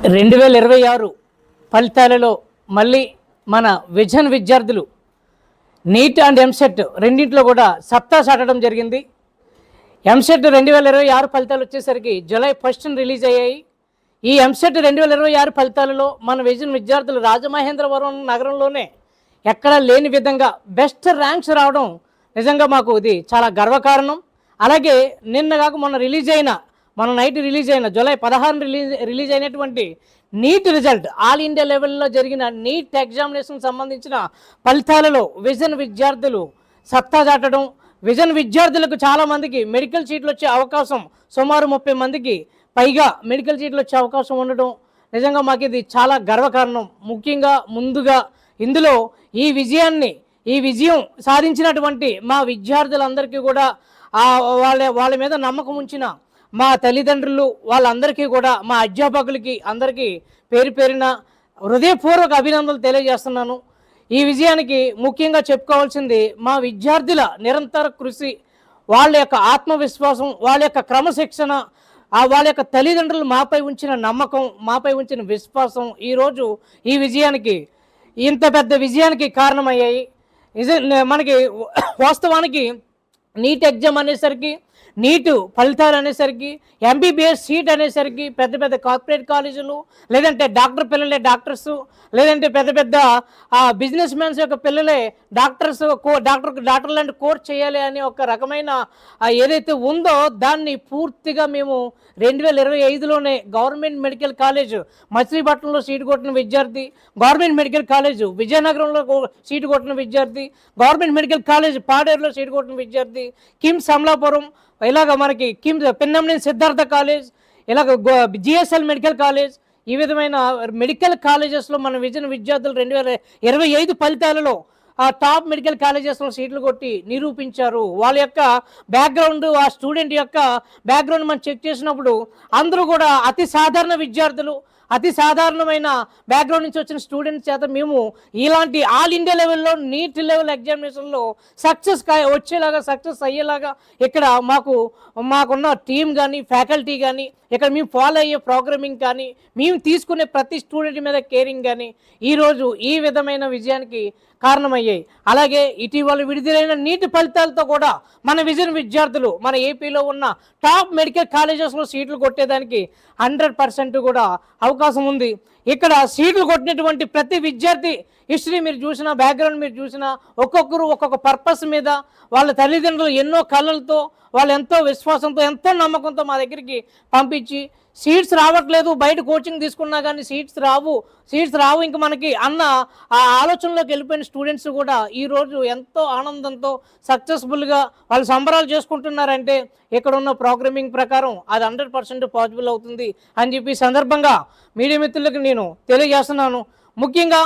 2026 ఫలితాలలో మళ్ళీ మన విజన్ విద్యార్థులు నీట్ అండ్ ఎంసెట్ రెండింటిలో కూడా సత్తా చాటడం జరిగింది. ఎంసెట్ 2026 ఫలితాలు వచ్చేసరికి జూలై 1న రిలీజ్ అయ్యాయి. ఈ ఎంసెట్ 2026 ఫలితాలలో మన విజన్ విద్యార్థులు రాజమహేంద్రవరం నగరంలోనే ఎక్కడా లేని విధంగా బెస్ట్ ర్యాంక్స్ రావడం నిజంగా మాకు ఇది చాలా గర్వకారణం. అలాగే నిన్న కాక మొన్న నైట్ రిలీజ్ అయిన జూలై 16 రిలీజ్ అయినటువంటి నీట్ రిజల్ట్, ఆల్ ఇండియా లెవెల్లో జరిగిన నీట్ ఎగ్జామినేషన్ సంబంధించిన ఫలితాలలో విజన్ విద్యార్థులు సత్తా చాటడం, విజన్ విద్యార్థులకు చాలామందికి మెడికల్ సీట్లు వచ్చే అవకాశం, సుమారు 30 మందికి పైగా మెడికల్ సీట్లు వచ్చే అవకాశం ఉండడం నిజంగా మాకు ఇది చాలా గర్వకారణం. ముఖ్యంగా ముందుగా ఇందులో ఈ విజయం సాధించినటువంటి మా విద్యార్థులందరికీ కూడా వాళ్ళ మీద నమ్మకం ఉంచిన మా తల్లిదండ్రులు వాళ్ళందరికీ కూడా, మా అధ్యాపకులకి అందరికీ పేరు పేరిన హృదయపూర్వక అభినందనలు తెలియజేస్తున్నాను. ఈ విజయానికి ముఖ్యంగా చెప్పుకోవాల్సింది మా విద్యార్థుల నిరంతర కృషి, వాళ్ళ యొక్క ఆత్మవిశ్వాసం, వాళ్ళ యొక్క క్రమశిక్షణ, వాళ్ళ యొక్క తల్లిదండ్రులు మాపై ఉంచిన నమ్మకం, మాపై ఉంచిన విశ్వాసం ఈరోజు ఈ విజయానికి, ఇంత పెద్ద విజయానికి కారణమయ్యాయి. మనకి వాస్తవానికి నీట్ ఎగ్జామ్ అనేసరికి, నీటు ఫలితాలు అనేసరికి, ఎంబీబీఎస్ సీట్ అనేసరికి పెద్ద పెద్ద కార్పొరేట్ కాలేజీలు, లేదంటే డాక్టర్ పిల్లలే డాక్టర్సు, లేదంటే పెద్ద పెద్ద బిజినెస్ మ్యాన్స్ యొక్క పిల్లలే డాక్టర్ లాంటి కోర్స్ చేయాలి అనే ఒక రకమైన ఏదైతే ఉందో దాన్ని పూర్తిగా మేము 2025లోనే గవర్నమెంట్ మెడికల్ కాలేజ్ మచిలీపట్నంలో సీటు కొట్టిన విద్యార్థి, గవర్నమెంట్ మెడికల్ కాలేజ్ విజయనగరంలో సీటు కొట్టిన విద్యార్థి, గవర్నమెంట్ మెడికల్ కాలేజ్ పాడేరులో సీటు కొట్టిన విద్యార్థి, కిమ్స్ అమలాపురం, ఇలాగ మనకి పిన్నమనేని సిద్ధార్థ కాలేజ్, ఇలాగ జిఎస్ఎల్ మెడికల్ కాలేజ్, ఈ విధమైన మెడికల్ కాలేజెస్లో మన విజన్ విద్యార్థులు 2025 ఫలితాలలో టాప్ మెడికల్ కాలేజెస్లో సీట్లు కొట్టి నిరూపించారు. వాళ్ళ యొక్క బ్యాక్గ్రౌండ్, ఆ స్టూడెంట్ యొక్క బ్యాక్గ్రౌండ్ మనం చెక్ చేసినప్పుడు అందరూ కూడా అతి సాధారణ విద్యార్థులు, అతి సాధారణమైన బ్యాక్గ్రౌండ్ నుంచి వచ్చిన స్టూడెంట్స్ చేత మేము ఇలాంటి ఆల్ ఇండియా లెవెల్లో నీట్ లెవెల్ ఎగ్జామినేషన్లో సక్సెస్ అయ్యేలాగా ఇక్కడ మాకున్న టీం కానీ, ఫ్యాకల్టీ కానీ, ఇక్కడ మేము ఫాలో అయ్యే ప్రోగ్రామింగ్ కానీ, మేము తీసుకునే ప్రతి స్టూడెంట్ మీద కేరింగ్ కానీ ఈరోజు ఈ విధమైన విజయానికి కారణమయ్యాయి. అలాగే ఇటీవల విడుదలైన నీటి ఫలితాలతో కూడా మన విజన్ విద్యార్థులు మన ఏపీలో ఉన్న టాప్ మెడికల్ కాలేజెస్లో సీట్లు కొట్టేదానికి 100% కూడా అవకాశం ఉంది. ఇక్కడ సీట్లు కొట్టినటువంటి ప్రతి విద్యార్థి హిస్టరీ మీరు చూసినా, బ్యాక్గ్రౌండ్ మీరు చూసినా, ఒక్కొక్కరు ఒక్కొక్క పర్పస్ మీద, వాళ్ళ తల్లిదండ్రులు ఎన్నో కళలతో, వాళ్ళు ఎంతో విశ్వాసంతో, ఎంతో నమ్మకంతో మా దగ్గరికి పంపించి సీట్స్ రావట్లేదు, బయట కోచింగ్ తీసుకున్నా కానీ సీట్స్ రావు ఇంక మనకి అన్న ఆ ఆలోచనలోకి వెళ్ళిపోయిన స్టూడెంట్స్ కూడా ఈరోజు ఎంతో ఆనందంతో సక్సెస్ఫుల్గా వాళ్ళు సంబరాలు చేసుకుంటున్నారంటే ఇక్కడ ఉన్న ప్రోగ్రామింగ్ ప్రకారం అది 100% పాసిబుల్ అవుతుంది అని చెప్పి సందర్భంగా మీడియా మిత్రులకు నేను తెలియజేస్తున్నాను. ముఖ్యంగా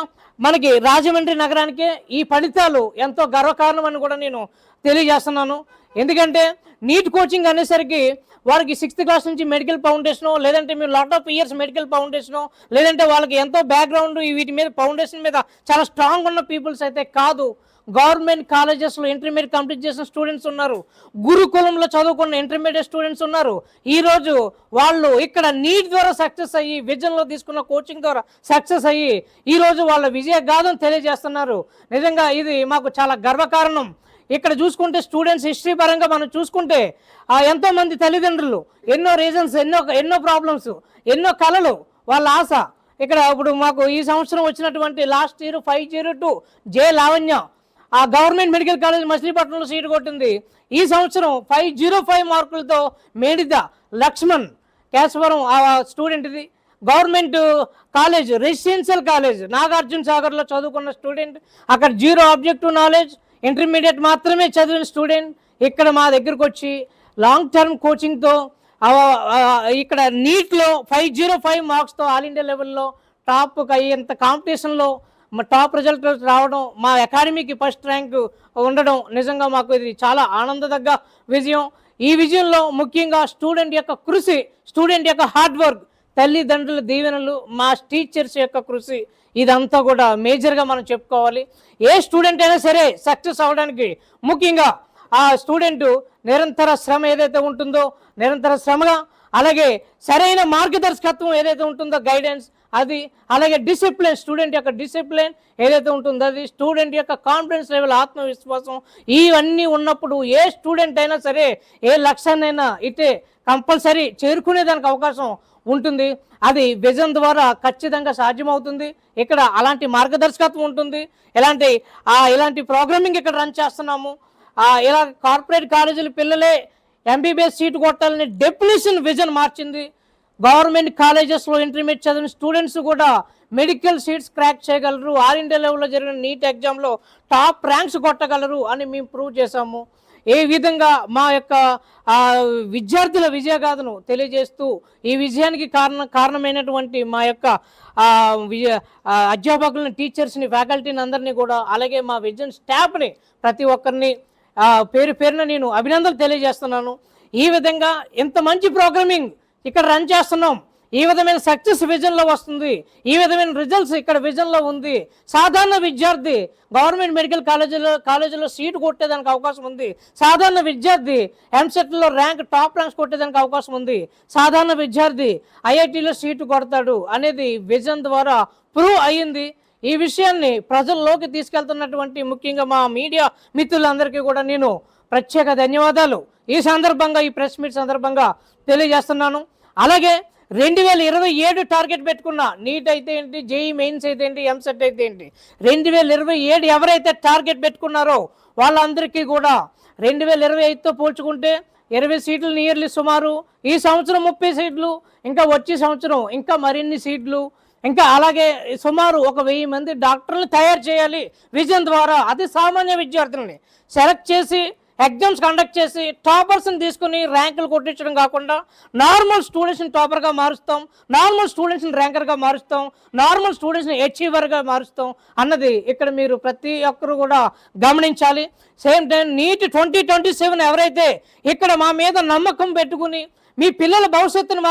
మనకి రాజమండ్రి నగరానికే ఈ ఫలితాలు ఎంతో గర్వకారణం అని కూడా నేను తెలియజేస్తున్నాను. ఎందుకంటే నీట్ కోచింగ్ అనేసరికి వారికి 6th క్లాస్ నుంచి మెడికల్ ఫౌండేషను, లేదంటే మీరు lot of years medical foundation, లేదంటే వాళ్ళకి ఎంతో బ్యాక్గ్రౌండ్ వీటి మీద ఫౌండేషన్ మీద చాలా స్ట్రాంగ్ ఉన్న పీపుల్స్ అయితే కాదు. గవర్నమెంట్ కాలేజెస్లో ఇంటర్మీడియట్ కంప్లీట్ చేసిన స్టూడెంట్స్ ఉన్నారు, గురుకులంలో చదువుకున్న ఇంటర్మీడియట్ స్టూడెంట్స్ ఉన్నారు. ఈరోజు వాళ్ళు ఇక్కడ నీట్ ద్వారా సక్సెస్ అయ్యి, విజన్లో తీసుకున్న కోచింగ్ ద్వారా సక్సెస్ అయ్యి ఈరోజు వాళ్ళ విజయగాథను తెలియజేస్తున్నారు. నిజంగా ఇది మాకు చాలా గర్వకారణం. ఇక్కడ చూసుకుంటే స్టూడెంట్స్ హిస్టరీ పరంగా మనం చూసుకుంటే ఎంతోమంది తల్లిదండ్రులు ఎన్నో రీజన్స్, ఎన్నో ప్రాబ్లమ్స్, ఎన్నో కళలు, వాళ్ళ ఆశ. ఇక్కడ ఇప్పుడు మాకు ఈ సంవత్సరం వచ్చినటువంటి లాస్ట్ ఇయర్ 502 జే లావణ్య గవర్నమెంట్ మెడికల్ కాలేజ్ మచిలీపట్నంలో సీటు కొట్టింది. ఈ సంవత్సరం 505 మార్కులతో మేడిద లక్ష్మణ్ కేశవరం స్టూడెంట్ ఇది. Government college, residential college Nagarjuna సాగర్లో చదువుకున్న స్టూడెంట్, అక్కడ 0 ఆబ్జెక్టివ్ నాలెడ్జ్, ఇంటర్మీడియట్ మాత్రమే చదివిన స్టూడెంట్ ఇక్కడ మా దగ్గరకు వచ్చి లాంగ్ టర్మ్ కోచింగ్తో ఇక్కడ నీట్లో 505 మార్క్స్తో ఆల్ ఇండియా లెవెల్లో టాప్కి అయ్యేంత కాంపిటీషన్లో టాప్ రిజల్ట్ రావడం, మా అకాడమీకి ఫస్ట్ ర్యాంక్ ఉండడం నిజంగా మాకు ఇది చాలా ఆనందదగ్గ విజయం. ఈ విజయంలో ముఖ్యంగా స్టూడెంట్ యొక్క కృషి, స్టూడెంట్ యొక్క హార్డ్ వర్క్, తల్లిదండ్రుల దీవెనలు, మా టీచర్స్ యొక్క కృషి, ఇదంతా కూడా మేజర్గా మనం చెప్పుకోవాలి. ఏ స్టూడెంట్ అయినా సరే సక్సెస్ అవ్వడానికి ముఖ్యంగా ఆ స్టూడెంట్ నిరంతర శ్రమ ఏదైతే ఉంటుందో, నిరంతర శ్రమగా అలాగే సరైన మార్గదర్శకత్వం ఏదైతే ఉంటుందో గైడెన్స్ అది, అలాగే డిసిప్లిన్, స్టూడెంట్ యొక్క డిసిప్లిన్ ఏదైతే ఉంటుందో అది, స్టూడెంట్ యొక్క కాన్ఫిడెన్స్ లెవెల్, ఆత్మవిశ్వాసం, ఇవన్నీ ఉన్నప్పుడు ఏ స్టూడెంట్ అయినా సరే ఏ లక్ష్యాన్నైనా ఇటే కంపల్సరీ చేరుకునేదానికి అవకాశం ఉంటుంది. అది విజన్ ద్వారా ఖచ్చితంగా సాధ్యమవుతుంది. ఇక్కడ అలాంటి మార్గదర్శకత్వం ఉంటుంది. ఇలాంటి ప్రోగ్రామింగ్ ఇక్కడ రన్ చేస్తున్నాము. ఇలా కార్పొరేట్ కాలేజీల పిల్లలే ఎంబీబీఎస్ సీటు కొట్టాలని డెఫినేషన్ విజన్ మార్చింది. గవర్నమెంట్ కాలేజెస్లో ఇంటర్మీడియట్ చదివిన స్టూడెంట్స్ కూడా మెడికల్ సీట్స్ క్రాక్ చేయగలరు, ఆల్ ఇండియా లెవెల్లో జరిగిన నీట్ ఎగ్జామ్లో టాప్ ర్యాంక్స్ కొట్టగలరు అని మేము ప్రూవ్ చేశాము. ఏ విధంగా మా యొక్క విద్యార్థుల విజయగాథను తెలియజేస్తూ ఈ విజయానికి కారణమైనటువంటి మా యొక్క అధ్యాపకులని, టీచర్స్ని, ఫ్యాకల్టీని అందరినీ కూడా, అలాగే మా విజన్ స్టాఫ్ని ప్రతి ఒక్కరిని పేరు పేరున నేను అభినందనలు తెలియజేస్తున్నాను. ఈ విధంగా ఇంత మంచి ప్రోగ్రామింగ్ ఇక్కడ రన్ చేస్తున్నాం. ఈ విధమైన సక్సెస్ విజన్లో వస్తుంది. ఈ విధమైన రిజల్ట్స్ ఇక్కడ విజన్లో ఉంది. సాధారణ విద్యార్థి గవర్నమెంట్ మెడికల్ కాలేజీలో సీటు కొట్టేదానికి అవకాశం ఉంది. సాధారణ విద్యార్థి ఎంసెట్లో టాప్ ర్యాంక్స్ కొట్టేదానికి అవకాశం ఉంది. సాధారణ విద్యార్థి ఐఐటీలో సీటు కొడతాడు అనేది విజన్ ద్వారా ప్రూవ్ అయ్యింది. ఈ విషయాన్ని ప్రజల్లోకి తీసుకెళ్తున్నటువంటి ముఖ్యంగా మా మీడియా మిత్రులందరికీ కూడా నేను ప్రత్యేక ధన్యవాదాలు ఈ సందర్భంగా, ఈ ప్రెస్ మీట్ సందర్భంగా తెలియజేస్తున్నాను. అలాగే 2027 టార్గెట్ పెట్టుకున్నా, నీట్ అయితే ఏంటి, జేఈ మెయిన్స్ అయితే ఏంటి, ఎంసెట్ అయితే ఏంటి, 2027 ఎవరైతే టార్గెట్ పెట్టుకున్నారో వాళ్ళందరికీ కూడా 2025తో పోల్చుకుంటే 20 సీట్లు నియర్లీ సుమారు, ఈ సంవత్సరం 30 సీట్లు, ఇంకా వచ్చే సంవత్సరం ఇంకా మరిన్ని సీట్లు, ఇంకా అలాగే సుమారు 1000 మంది డాక్టర్లు తయారు చేయాలి విజన్ ద్వారా. అది సామాన్య విద్యార్థులని సెలెక్ట్ చేసి ఎగ్జామ్స్ కండక్ట్ చేసి టాపర్స్ని తీసుకుని ర్యాంకులు కొట్టించడం కాకుండా నార్మల్ స్టూడెంట్స్ని టాపర్గా మారుస్తాం, నార్మల్ స్టూడెంట్స్ని ర్యాంకర్గా మారుస్తాం, నార్మల్ స్టూడెంట్స్ని అచీవర్గా మారుస్తాం అన్నది ఇక్కడ మీరు ప్రతి ఒక్కరు కూడా గమనించాలి. సేమ్ టైం నీట్ 2027 ఎవరైతే ఇక్కడ మా మీద నమ్మకం పెట్టుకుని మీ పిల్లల భవిష్యత్తును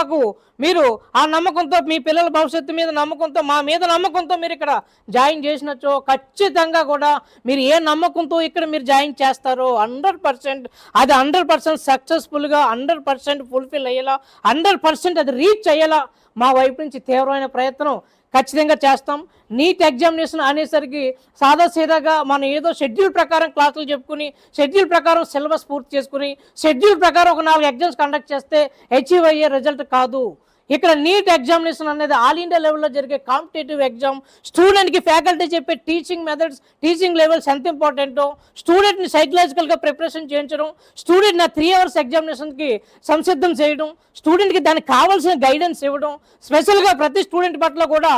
మీరు ఆ నమ్మకంతో, మీ పిల్లల భవిష్యత్తు మీద నమ్మకంతో, మా మీద నమ్మకంతో మీరు ఇక్కడ జాయిన్ చేసినచ్చో ఖచ్చితంగా కూడా మీరు ఏ నమ్మకంతో ఇక్కడ మీరు జాయిన్ చేస్తారో 100% అది 100% సక్సెస్ఫుల్గా 100% ఫుల్ఫిల్ అయ్యేలా 100% అది రీచ్ అయ్యేలా మా వైపు నుంచి తీవ్రమైన ప్రయత్నం ఖచ్చితంగా చేస్తాం. నీట్ ఎగ్జామినేషన్ అనేసరికి సాదాసీదాగా మనం ఏదో షెడ్యూల్ ప్రకారం క్లాసులు చెప్పుకుని, షెడ్యూల్ ప్రకారం సిలబస్ పూర్తి చేసుకుని, షెడ్యూల్ ప్రకారం ఒక 4 ఎగ్జామ్స్ కండక్ట్ చేస్తే అచీవ్ అయ్యే రిజల్ట్ కాదు. ఇక్కడ నీట్ ఎగ్జామినేషన్ అనేది ఆల్ ఇండియా లెవెల్లో జరిగే కాంపిటేటివ్ ఎగ్జామ్. స్టూడెంట్కి ఫ్యాకల్టీ చెప్పే టీచింగ్ మెథడ్స్, టీచింగ్ లెవెల్స్ ఎంత ఇంపార్టెంటో, స్టూడెంట్ని సైకలాజికల్గా ప్రిపరేషన్ చేయించడం, స్టూడెంట్ 3 అవర్స్ ఎగ్జామినేషన్కి సంసిద్ధం చేయడం, స్టూడెంట్కి దానికి కావాల్సిన గైడెన్స్ ఇవ్వడం, స్పెషల్గా ప్రతి స్టూడెంట్ పట్ల కూడా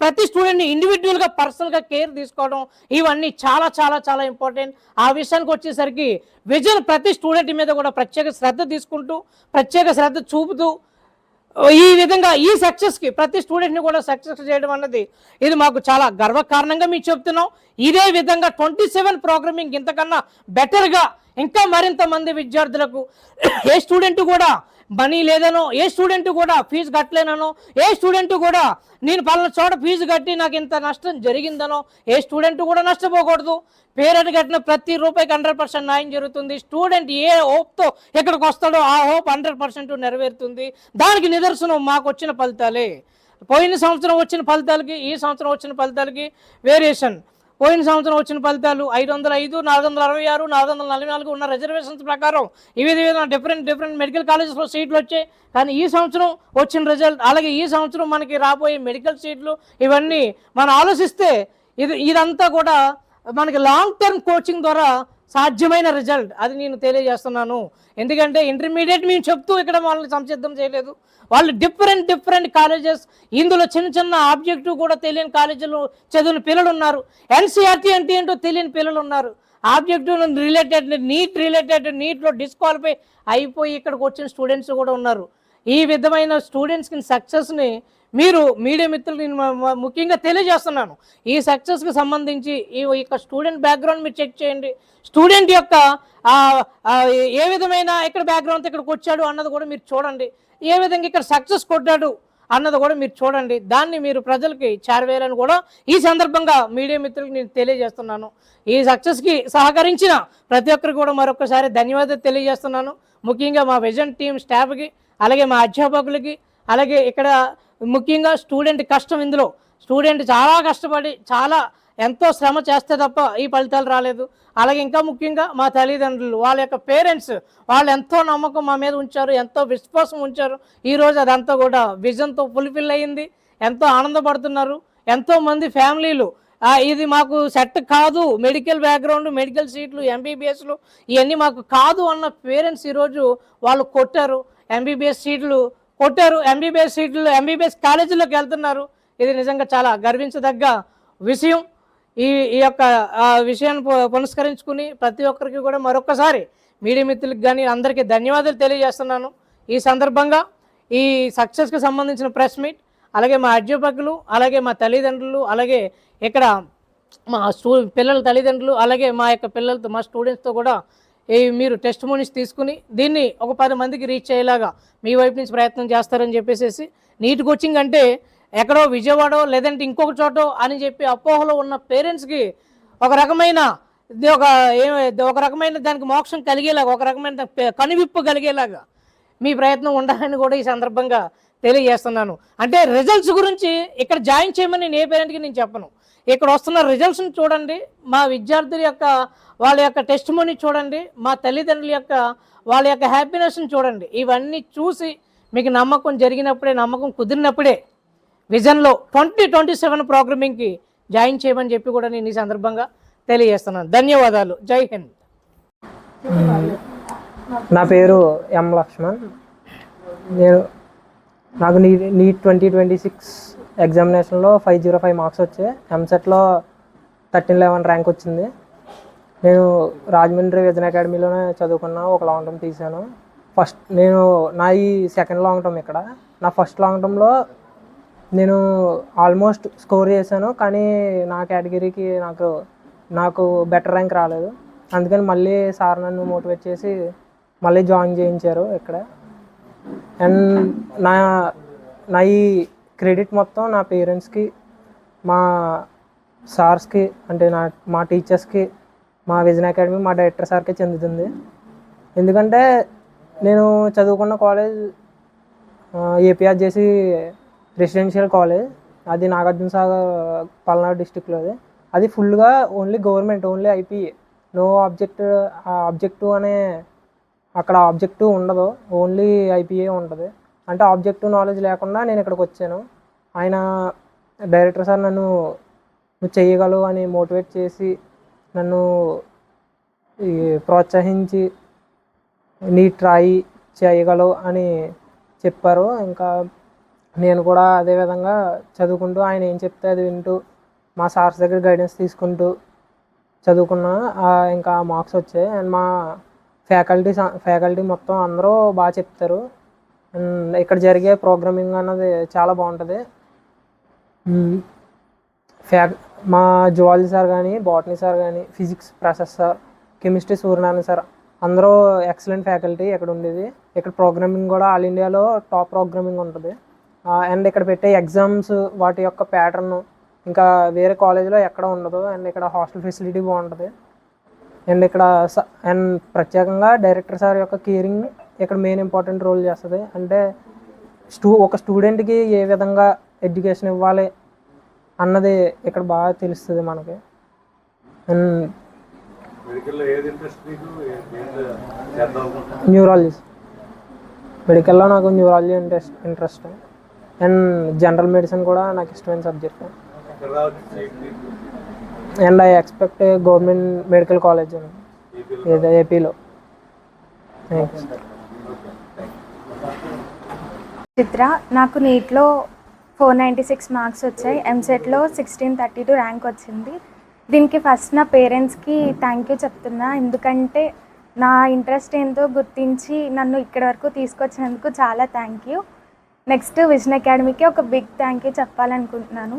ప్రతి స్టూడెంట్ని ఇండివిజువల్గా పర్సనల్గా కేర్ తీసుకోవడం, ఇవన్నీ చాలా చాలా చాలా ఇంపార్టెంట్. ఆ విషయానికి వచ్చేసరికి విజన్ ప్రతి స్టూడెంట్ మీద కూడా ప్రత్యేక శ్రద్ధ తీసుకుంటూ, ప్రత్యేక శ్రద్ధ చూపుతూ ఈ విధంగా ఈ సక్సెస్కి ప్రతి స్టూడెంట్ని కూడా సక్సెస్ చేయడం అన్నది ఇది మాకు చాలా గర్వకారణంగా మీకు చెప్తున్నాం. ఇదే విధంగా 27 ప్రోగ్రామింగ్ ఇంతకన్నా బెటర్గా ఇంకా మరింత మంది విద్యార్థులకు, ఏ స్టూడెంట్ కూడా మనీ లేదనో, ఏ స్టూడెంట్ కూడా ఫీజు కట్టలేనో, ఏ స్టూడెంట్ కూడా నేను పలానా చోట ఫీజు కట్టి నాకు ఇంత నష్టం జరిగిందనో ఏ స్టూడెంట్ కూడా నష్టపోకూడదు. పేరెంట్ కట్టిన ప్రతి రూపాయికి 100% న్యాయం జరుగుతుంది. స్టూడెంట్ ఏ హోప్తో ఇక్కడికి వస్తాడో ఆ హోప్ 100% నెరవేరుతుంది. దానికి నిదర్శనం మాకు వచ్చిన ఫలితాలే. పోయిన సంవత్సరం వచ్చిన ఫలితాలకి ఈ సంవత్సరం వచ్చిన ఫలితాలకి వేరియేషన్. పోయిన సంవత్సరం వచ్చిన ఫలితాలు 505, 466, 444 ఉన్న రిజర్వేషన్స్ ప్రకారం ఈ విధంగా డిఫరెంట్ మెడికల్ కాలేజెస్లో సీట్లు వచ్చాయి. కానీ ఈ సంవత్సరం వచ్చిన రిజల్ట్, అలాగే ఈ సంవత్సరం మనకి రాబోయే మెడికల్ సీట్లు, ఇవన్నీ మనం ఆలోచిస్తే ఇదంతా కూడా మనకి లాంగ్ టర్మ్ కోచింగ్ ద్వారా సాధ్యమైన రిజల్ట్ అది నేను తెలియజేస్తున్నాను. ఎందుకంటే ఇంటర్మీడియట్ మేము చెప్తూ ఇక్కడ వాళ్ళని సంసిద్ధం చేయలేదు. వాళ్ళు డిఫరెంట్ కాలేజెస్, ఇందులో చిన్న ఆబ్జెక్టివ్ కూడా తెలియని కాలేజీలో చదివిన పిల్లలు ఉన్నారు. ఎన్సీఆర్టీ అంటే ఏంటో తెలియని పిల్లలు ఉన్నారు. ఆబ్జెక్టివ్ రిలేటెడ్ నీట్లో డిస్క్వాలిఫై అయిపోయి ఇక్కడికి వచ్చిన స్టూడెంట్స్ కూడా ఉన్నారు. ఈ విధమైన స్టూడెంట్స్కి సక్సెస్ని మీరు మీడియా మిత్రులు ముఖ్యంగా తెలియజేస్తున్నాను. ఈ సక్సెస్కి సంబంధించి ఈ యొక్క స్టూడెంట్ బ్యాక్గ్రౌండ్ మీరు చెక్ చేయండి. స్టూడెంట్ యొక్క ఏ విధమైన ఇక్కడ బ్యాక్గ్రౌండ్ ఇక్కడికి వచ్చాడు అన్నది కూడా మీరు చూడండి. ఏ విధంగా ఇక్కడ సక్సెస్ కొట్టాడు అన్నది కూడా మీరు చూడండి. దాన్ని మీరు ప్రజలకి చేరవేయాలని కూడా ఈ సందర్భంగా మీడియా మిత్రులకు నేను తెలియజేస్తున్నాను. ఈ సక్సెస్కి సహకరించిన ప్రతి ఒక్కరికి కూడా మరొకసారి ధన్యవాదాలు తెలియజేస్తున్నాను. ముఖ్యంగా మా విజన్ టీం స్టాఫ్కి, అలాగే మా అధ్యాపకులకి, అలాగే ఇక్కడ ముఖ్యంగా స్టూడెంట్ కష్టం. ఇందులో స్టూడెంట్ చాలా కష్టపడి చాలా ఎంతో శ్రమ చేస్తే తప్ప ఈ ఫలితాలు రాలేదు. అలాగే ఇంకా ముఖ్యంగా మా తల్లిదండ్రులు, వాళ్ళ యొక్క పేరెంట్స్, వాళ్ళు ఎంతో నమ్మకం మా మీద ఉంచారు, ఎంతో విశ్వాసం ఉంచారు. ఈరోజు అదంతా కూడా విజన్తో ఫుల్ఫిల్ అయ్యింది. ఎంతో ఆనందపడుతున్నారు ఎంతోమంది ఫ్యామిలీలు. ఇది మాకు సెట్ కాదు, మెడికల్ బ్యాక్గ్రౌండ్, మెడికల్ సీట్లు, ఎంబీబీఎస్లు ఇవన్నీ మాకు కాదు అన్న పేరెంట్స్ ఈరోజు వాళ్ళు కొట్టారు, ఎంబీబీఎస్ సీట్లు కొట్టారు, ఎంబీబీఎస్ సీట్లు ఎంబీబీఎస్ కాలేజీలోకి వెళ్తున్నారు. ఇది నిజంగా చాలా గర్వించదగ్గ విషయం. ఈ ఈ యొక్క విషయాన్ని పునస్కరించుకుని ప్రతి ఒక్కరికి కూడా మరొకసారి మీడియా మిత్రులకు కానీ అందరికీ ధన్యవాదాలు తెలియజేస్తున్నాను. ఈ సందర్భంగా ఈ సక్సెస్కి సంబంధించిన ప్రెస్ మీట్, అలాగే మా అధ్యాపకులు, అలాగే మా తల్లిదండ్రులు, అలాగే ఇక్కడ మా పిల్లల తల్లిదండ్రులు, అలాగే మా యొక్క పిల్లలతో మా స్టూడెంట్స్తో కూడా మీరు టెస్ట్ మోనీస్ తీసుకుని దీన్ని ఒక 10 మందికి రీచ్ అయ్యేలాగా మీ వైపు నుంచి ప్రయత్నం చేస్తారని చెప్పేసి, నీట్ కోచింగ్ అంటే ఎక్కడో విజయవాడో లేదంటే ఇంకొక చోటో అని చెప్పి అపోహలో ఉన్న పేరెంట్స్కి ఒక రకమైన ఒక రకమైన దానికి మోక్షం కలిగేలాగా, ఒక రకమైన కనువిప్పు కలిగేలాగా మీ ప్రయత్నం ఉండాలని కూడా ఈ సందర్భంగా తెలియజేస్తున్నాను. అంటే రిజల్ట్స్ గురించి ఇక్కడ జాయిన్ చేయమని ఏ పేరెంట్కి నేను చెప్పను. ఇక్కడ వస్తున్న రిజల్ట్స్ని చూడండి, మా విద్యార్థుల యొక్క వాళ్ళ యొక్క టెస్ట్ మోనీ చూడండి, మా తల్లిదండ్రుల యొక్క వాళ్ళ యొక్క హ్యాపీనెస్ని చూడండి. ఇవన్నీ చూసి మీకు నమ్మకం జరిగినప్పుడే, నమ్మకం కుదిరినప్పుడే విజన్లో 2027 ప్రోగ్రామింగ్కి జాయిన్ చేయమని చెప్పి కూడా నేను ఈ సందర్భంగా తెలియజేస్తున్నాను. ధన్యవాదాలు. జై హింద్. నా పేరు ఎం లక్ష్మణ్. నాకు నీట్ 2026 ఎగ్జామినేషన్లో 505 మార్క్స్ వచ్చాయి. ఎంసెట్లో 1311 ర్యాంక్ వచ్చింది. నేను రాజమండ్రి విజన్ అకాడమీలోనే చదువుకున్నా. ఒక లాంగ్ టర్మ్ తీశాను. నేను నా ఈ సెకండ్ లాంగ్ టర్మ్ ఇక్కడ. నా ఫస్ట్ లాంగ్ టర్మ్లో నేను ఆల్మోస్ట్ స్కోర్ చేశాను, కానీ నా కేటగిరీకి నాకు బెటర్ ర్యాంక్ రాలేదు. అందుకని మళ్ళీ సార్ నన్ను మోటివేట్ చేసి మళ్ళీ జాయిన్ చేయించారు ఇక్కడ. అండ్ నా ఈ క్రెడిట్ మొత్తం నా పేరెంట్స్కి, మా సార్స్కి, అంటే మా టీచర్స్కి, మా విజన్ అకాడమీ, మా డైరెక్టర్ సార్కే చెందుతుంది. ఎందుకంటే నేను చదువుకున్న కాలేజ్ ఏపీఆర్జేసీ రెసిడెన్షియల్ కాలేజ్. అది నాగార్జున సాగర్ పల్నాడు డిస్టిక్లోది. అది ఫుల్గా only government, only IPA, no objective అనే అక్కడ ఆబ్జెక్టివ్ ఉండదు, ఓన్లీ ఐపీఏ ఉంటుంది. అంటే ఆబ్జెక్టివ్ నాలెడ్జ్ లేకుండా నేను ఇక్కడికి వచ్చాను. ఆయన డైరెక్టర్ సార్ నన్ను నువ్వు చేయగలవు అని మోటివేట్ చేసి నన్ను ప్రోత్సహించి నీట్ రాయి చేయగలవు అని చెప్పారు. ఇంకా నేను కూడా అదేవిధంగా చదువుకుంటూ ఆయన ఏం చెప్తే అది వింటూ మా సార్స్ దగ్గర గైడెన్స్ తీసుకుంటూ చదువుకున్నా. ఇంకా మార్క్స్ వచ్చాయి. అండ్ మా ఫ్యాకల్టీ మొత్తం అందరూ బాగా చెప్తారు. అండ్ ఇక్కడ జరిగే ప్రోగ్రామింగ్ అన్నది చాలా బాగుంటుంది. మా జువాలజీ సార్ కానీ, బాటనీ సార్ కానీ, physics professor sir, chemistry Suryanarayana sir అందరూ ఎక్సలెంట్ ఫ్యాకల్టీ ఇక్కడ ఉండేది. ఇక్కడ ప్రోగ్రామింగ్ కూడా ఆల్ ఇండియాలో టాప్ ప్రోగ్రామింగ్ ఉంటుంది. అండ్ ఇక్కడ పెట్టే ఎగ్జామ్స్ వాటి యొక్క ప్యాటర్న్ ఇంకా వేరే కాలేజీలో ఎక్కడ ఉండదు. అండ్ ఇక్కడ హాస్టల్ ఫెసిలిటీ బాగుంటుంది. అండ్ ప్రత్యేకంగా డైరెక్టర్ సార్ యొక్క కేరింగ్ ఇక్కడ మెయిన్ ఇంపార్టెంట్ రోల్ చేస్తుంది. అంటే ఒక స్టూడెంట్కి ఏ విధంగా ఎడ్యుకేషన్ ఇవ్వాలి అన్నది ఇక్కడ బాగా తెలుస్తుంది మనకి. అండ్ న్యూరాలజీ, మెడికల్లో నాకు neurology interest. And general medicine కూడా నాకు ఇష్టమైన subject. And I expect government medical college ఏపీలో. థ్యాంక్స్. చిత్ర, నాకు నీట్లో 496 మార్క్స్ వచ్చాయి. ఎంసెట్లో 1632 ర్యాంక్ వచ్చింది. దీనికి ఫస్ట్ నా పేరెంట్స్కి థ్యాంక్ యూ చెప్తున్నా. ఎందుకంటే నా ఇంట్రెస్ట్ ఏంటో గుర్తించి నన్ను ఇక్కడి వరకు తీసుకొచ్చినందుకు చాలా థ్యాంక్ యూ. నెక్స్ట్ విజన్ అకాడమీకి ఒక బిగ్ థ్యాంక్ యూ చెప్పాలనుకుంటున్నాను.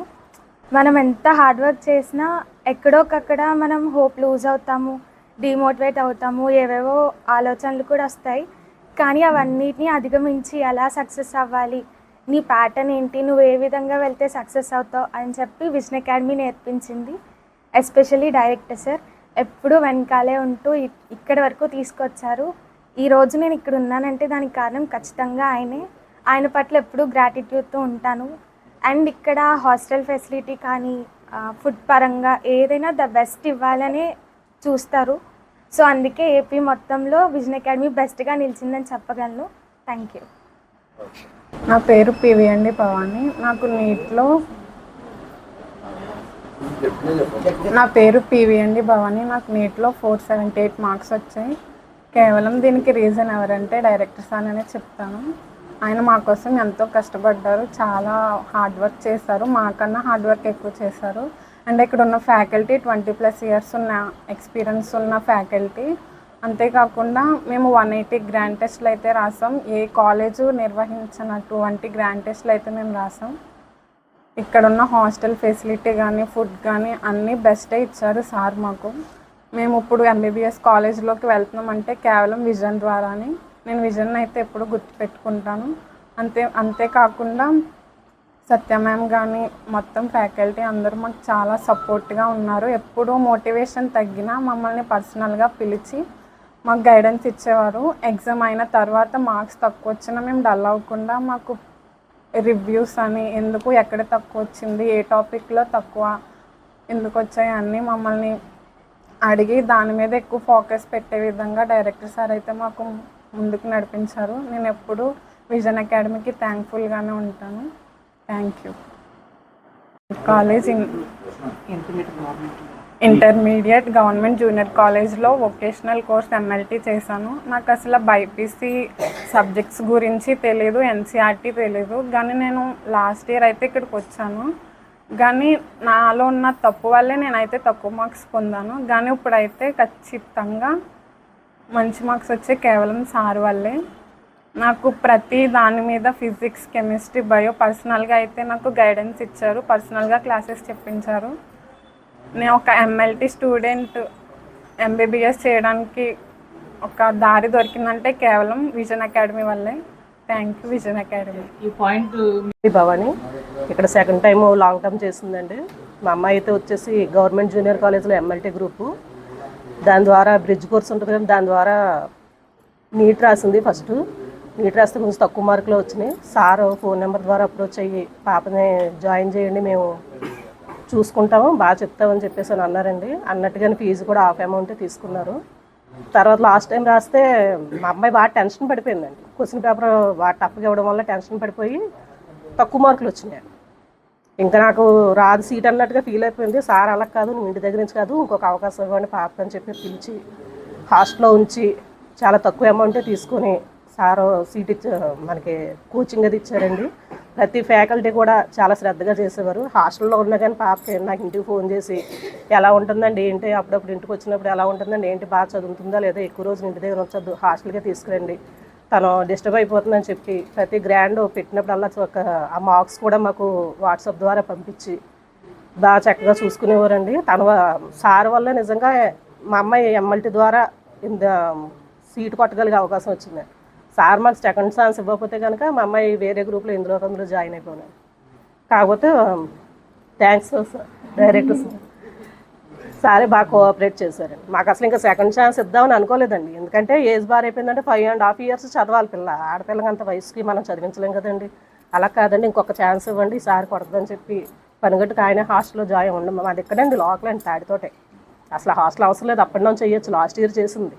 మనం ఎంత హార్డ్ వర్క్ చేసినా ఎక్కడోకక్కడ మనం హోప్ లూజ్ అవుతాము, డిమోటివేట్ అవుతాము, ఏవేవో ఆలోచనలు కూడా వస్తాయి. కానీ అవన్నిటిని అధిగమించి ఎలా సక్సెస్ అవ్వాలి, నీ ప్యాటర్న్ ఏంటి, నువ్వు ఏ విధంగా వెళ్తే సక్సెస్ అవుతావు అని చెప్పి విజన్ అకాడమీ నేర్పించింది. ఎస్పెషల్లీ డైరెక్టర్ సార్ ఎప్పుడూ వెనకాలే ఉంటూ ఇక్కడి వరకు తీసుకొచ్చారు. ఈరోజు నేను ఇక్కడ ఉన్నానంటే దానికి కారణం ఖచ్చితంగా ఆయనే. ఆయన పట్ల ఎప్పుడూ గ్రాటిట్యూడ్తో ఉంటాను. అండ్ ఇక్కడ హాస్టల్ ఫెసిలిటీ కానీ ఫుడ్ పరంగా ఏదైనా ద బెస్ట్ ఇవ్వాలనే చూస్తారు. సో అందుకే ఏపీ మొత్తంలో విజన్ అకాడమీ బెస్ట్గా నిలిచిందని చెప్పగలను. Thank you. నా పేరు పివి అండి భవాని. నాకు నీట్లో నాకు నీట్లో 478 మార్క్స్ వచ్చాయి. కేవలం దీనికి రీజన్ ఎవరంటే డైరెక్టర్ సార్ అనే చెప్తాను. ఆయన మా కోసం ఎంతో కష్టపడ్డారు, చాలా హార్డ్ వర్క్ చేశారు, మాకన్నా హార్డ్ వర్క్ ఎక్కువ చేశారు. అండ్ ఇక్కడ ఉన్న ఫ్యాకల్టీ 20+ ఇయర్స్ ఉన్న ఎక్స్పీరియన్స్ ఉన్న ఫ్యాకల్టీ. అంతేకాకుండా మేము 180 గ్రాండ్ టెస్ట్లు అయితే రాసాం. ఏ కాలేజు నిర్వహించినటువంటి గ్రాండ్ టెస్ట్లు అయితే మేము రాసాం. ఇక్కడ ఉన్న హాస్టల్ ఫెసిలిటీ కానీ ఫుడ్ కానీ అన్నీ బెస్టే ఇచ్చారు సార్ మాకు. మేము ఇప్పుడు ఎంబీబీఎస్ కాలేజ్లోకి వెళ్తున్నామంటే కేవలం విజన్ ద్వారానే. నేను విజన్ అయితే ఎప్పుడు గుర్తుపెట్టుకుంటాను. అంతేకాకుండా సత్య మ్యామ్ కానీ మొత్తం ఫ్యాకల్టీ అందరూ మాకు చాలా సపోర్ట్గా ఉన్నారు. ఎప్పుడూ మోటివేషన్ తగ్గినా మమ్మల్ని పర్సనల్గా పిలిచి మాకు గైడెన్స్ ఇచ్చేవారు. ఎగ్జామ్ అయిన తర్వాత మార్క్స్ తక్కువ వచ్చినా మేము డల్ అవ్వకుండా మాకు రివ్యూస్ అని ఎందుకు ఎక్కడ తక్కువ వచ్చింది, ఏ టాపిక్లో తక్కువ ఎందుకు వచ్చాయి అన్నీ మమ్మల్ని అడిగి దాని మీద ఎక్కువ ఫోకస్ పెట్టే విధంగా డైరెక్టర్ సార్ అయితే మాకు ముందుకు నడిపించారు. నేను ఎప్పుడూ విజన్ అకాడమీకి థ్యాంక్ఫుల్గానే ఉంటాను. Thank you. College intermediate government junior కాలేజ్లో వొకేషనల్ కోర్స్ ఎంఎల్టీ చేశాను. నాకు అసలు బైపీసీ సబ్జెక్ట్స్ గురించి తెలియదు, ఎన్సీఆర్టీ తెలియదు. కానీ నేను లాస్ట్ ఇయర్ అయితే ఇక్కడికి వచ్చాను. కానీ నాలో ఉన్న తప్పు వల్లే నేనైతే తక్కువ మార్క్స్ పొందాను. కానీ ఇప్పుడైతే ఖచ్చితంగా మంచి మార్క్స్ వచ్చే కేవలం సార్ వల్లే. నాకు ప్రతి దాని మీద ఫిజిక్స్, కెమిస్ట్రీ, బయో పర్సనల్గా అయితే నాకు గైడెన్స్ ఇచ్చారు, పర్సనల్గా క్లాసెస్ చెప్పించారు. నేను ఒక ఎంఎల్టీ స్టూడెంట్ ఎంబీబీఎస్ చేయడానికి ఒక దారి దొరికిందంటే కేవలం విజన్ అకాడమీ వల్లే. Thank you vision academy. ఈ పాయింట్ భవాని ఇక్కడ సెకండ్ టైం లాంగ్ టర్మ్ చేసిందండి. మా అమ్మాయి అయితే వచ్చేసి గవర్నమెంట్ జూనియర్ కాలేజ్లో ఎంఎల్టీ గ్రూపు, దాని ద్వారా బ్రిడ్జ్ కోర్స్ ఉంటుంది కదా, దాని ద్వారా నీట్ రాసింది. ఫస్ట్ నీట్ రాస్తే కొంచెం తక్కువ మార్కులు వచ్చినాయి. సార్ ఫోన్ నెంబర్ ద్వారా అప్రోచ్ అయ్యి పాపని జాయిన్ చేయండి, మేము చూసుకుంటాము, బాగా చెప్తామని చెప్పేసి అని అన్నారండి. అన్నట్టుగానే ఫీజు కూడా హాఫ్ అమౌంటే తీసుకున్నారు. తర్వాత లాస్ట్ టైం రాస్తే మా అమ్మాయి బాగా టెన్షన్ పడిపోయిందండి. క్వశ్చన్ పేపర్ బాగా టఫ్గా ఇవ్వడం వల్ల టెన్షన్ పడిపోయి తక్కువ మార్కులు వచ్చినాయి. ఇంకా నాకు రాదు సీట్ అన్నట్టుగా ఫీల్ అయిపోయింది. సార్ అలా కాదు, నువ్వు ఇంటి దగ్గర నుంచి కాదు, ఇంకొక అవకాశం ఇవ్వండి పాప అని చెప్పి పిలిచి హాస్టల్లో ఉంచి చాలా తక్కువ అమౌంటే తీసుకొని సార్ సీట్ మనకి కోచింగ్ అది ఇచ్చారండి. ప్రతి ఫ్యాకల్టీ కూడా చాలా శ్రద్ధగా చేసేవారు. హాస్టల్లో ఉన్నా కానీ పాపకి నాకు ఇంటికి ఫోన్ చేసి ఎలా ఉంటుందండి ఏంటి, అప్పుడప్పుడు ఇంటికి వచ్చినప్పుడు ఎలా ఉంటుందండి ఏంటి, బాగా చదువుతుందా లేదా, ఎక్కువ రోజులు ఇంటి దగ్గర వచ్చొద్దు, హాస్టల్కే తీసుకురండి, తను డిస్టర్బ్ అయిపోతుందని చెప్పి ప్రతి గ్రాండ్ పెట్టినప్పుడల్లా ఆ మార్క్స్ కూడా మాకు వాట్సాప్ ద్వారా పంపించి బాగా చక్కగా చూసుకునేవారండి. సార్ వల్ల నిజంగా మా అమ్మాయి ఎంఎల్టీ ద్వారా సీటు కొట్టగలిగే అవకాశం వచ్చింది. సార్ మాకు సెకండ్ ఛాన్స్ ఇవ్వకపోతే కనుక మా అమ్మాయి వేరే గ్రూప్లో అందులో జాయిన్ అయిపోయినాను. కాకపోతే థ్యాంక్స్ సార్, డైరెక్టర్ సార్, సారే బాగా కోఆపరేట్ చేశారండి. మాకు అసలు ఇంకా సెకండ్ ఛాన్స్ ఇద్దామని అనుకోలేదండి. ఎందుకంటే ఏజ్ బార్ అయిపోయిందంటే 5.5 years చదవాలి పిల్ల. ఆడపిల్లకి అంత వయసుకి మనం చదివించలేం కదండి. అలా కాదండి, ఇంకొక ఛాన్స్ ఇవ్వండి, సార్ కొడదని చెప్పి పనిగట్టుకు ఆయన హాస్టల్లో జాయిన్ ఉండం. మాది ఎక్కడండి లోకల్ అండి, తాడితోటే. అసలు హాస్టల్ అవసరం లేదు, అప్పటి నుంచి చేయొచ్చు. లాస్ట్ ఇయర్ చేసింది.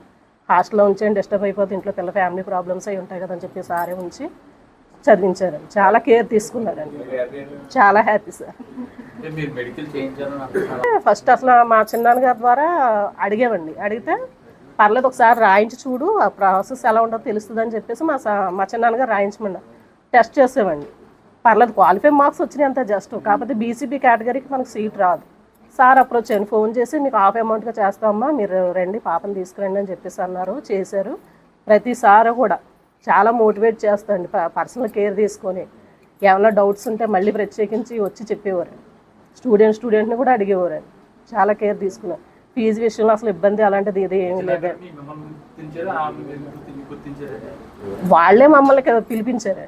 హాస్టల్లో ఉంచేయండి, డిస్టర్బ్ అయిపోతే ఇంట్లో పిల్ల ఫ్యామిలీ ప్రాబ్లమ్స్ అవి ఉంటాయి కదని చెప్పి సారే ఉంచి చదివించారండి. చాలా కేర్ తీసుకున్నారండి. చాలా హ్యాపీ సార్. ఫస్ట్ అసలు మా చిన్నాన్నగారి ద్వారా అడిగామండి. అడిగితే పర్లేదు ఒకసారి రాయించి చూడు, ఆ ప్రాసెస్ ఎలా ఉంటుందో తెలుస్తుంది అని చెప్పేసి మా చిన్నాన్నగారు రాయించమన్నారు. టెస్ట్ చేసామండి, పర్లేదు క్వాలిఫై మార్క్స్ వచ్చినాయి అంత జస్ట్. కాకపోతే బీసీబీ కేటగిరీకి మనకు సీట్ రాదు. సార్ అప్రోచ్ అయ్యాను, ఫోన్ చేసి మీకు హాఫ్ అమౌంట్గా చేస్తామమ్మా, మీరు రండి పాపని తీసుకురండి అని చెప్పేసి అన్నారు. చేశారు. ప్రతిసారి కూడా చాలా మోటివేట్ చేస్తాండి, పర్సనల్ కేర్ తీసుకొని ఏమైనా డౌట్స్ ఉంటే మళ్ళీ ప్రత్యేకించి వచ్చి చెప్పేవారు. స్టూడెంట్ని కూడా అడిగేవారు. చాలా కేర్ తీసుకున్నారు. ఫీజు విషయంలో అసలు ఇబ్బంది అలాంటిది ఇది ఏమీ లేదు. వాళ్ళే మమ్మల్ని పిలిపించారు.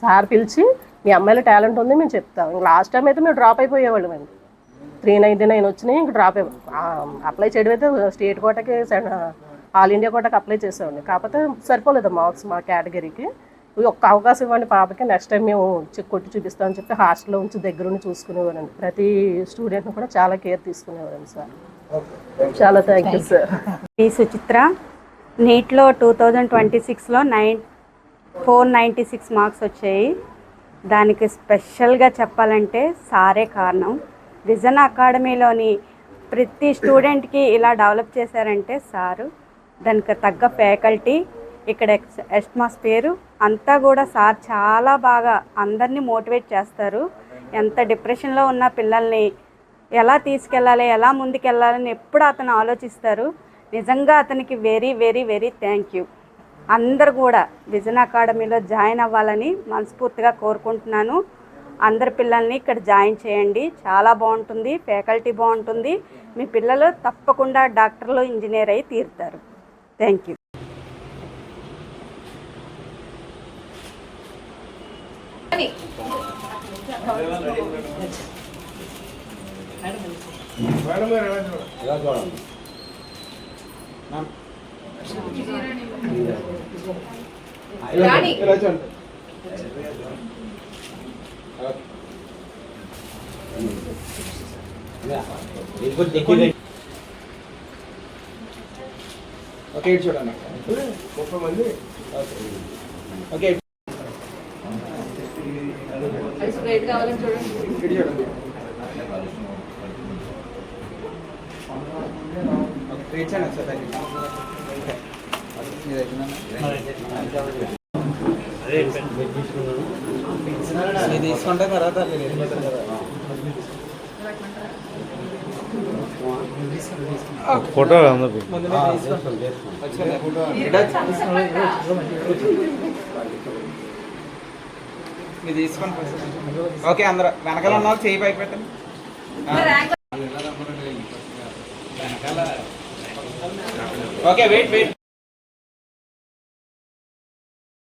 సార్ పిలిచి మీ అమ్మాయిలో టాలెంట్ ఉంది మేము చెప్తాం. ఇంక లాస్ట్ టైం అయితే మేము డ్రాప్ అయిపోయేవాళ్ళం అండి. 399 వచ్చినాయి, ఇంక డ్రాప్ అప్లై చేయడం అయితే స్టేట్ కోటాకి ఆల్ ఇండియా కోటాకి అప్లై చేసామండి. కాకపోతే సరిపోలేదు మార్క్స్ మా కేటగిరీకి. ఒక్క అవకాశం ఇవ్వండి పాపకి, నెక్స్ట్ టైం మేము కొట్టి చూపిస్తామని చెప్పి హాస్టల్లో ఉంచి దగ్గరుండి చూసుకునేవారండి. ప్రతి స్టూడెంట్ని కూడా చాలా కేర్ తీసుకునేవారండి సార్. చాలా థ్యాంక్ యూ సార్. ఈ సుచిత్ర నీట్లో 2026లో 496 మార్క్స్ వచ్చాయి. దానికి స్పెషల్గా చెప్పాలంటే సారే కారణం. విజన్ అకాడమీలోని ప్రతి స్టూడెంట్కి ఇలా డెవలప్ చేశారంటే సారు, దానికి తగ్గ ఫ్యాకల్టీ, ఇక్కడ అట్మాస్ఫియర్ అంతా కూడా సార్ చాలా బాగా అందరినీ మోటివేట్ చేస్తారు. ఎంత డిప్రెషన్లో ఉన్న పిల్లల్ని ఎలా తీసుకెళ్ళాలి, ఎలా ముందుకెళ్ళాలని ఎప్పుడు అతను ఆలోచిస్తారు. నిజంగా అతనికి very very very thank you. అందరు కూడా విజన్ అకాడమీలో జాయిన్ అవ్వాలని మనస్ఫూర్తిగా కోరుకుంటున్నాను. అందరి పిల్లల్ని ఇక్కడ జాయిన్ చేయండి, చాలా బాగుంటుంది, ఫ్యాకల్టీ బాగుంటుంది. మీ పిల్లలు తప్పకుండా డాక్టర్లు, ఇంజనీర్ అయి తీరుతారు. Thank you. ఓకే చూడండి 30 మంది. ఓకే కావాలని చూడండి. తీసుకుంటే తర్వాత ఫోటో మీరు తీసుకోండి. ఓకే అందరూ వెనకాల ఉన్నారు, చేయి పైకి పెట్టండి. Okay wait wait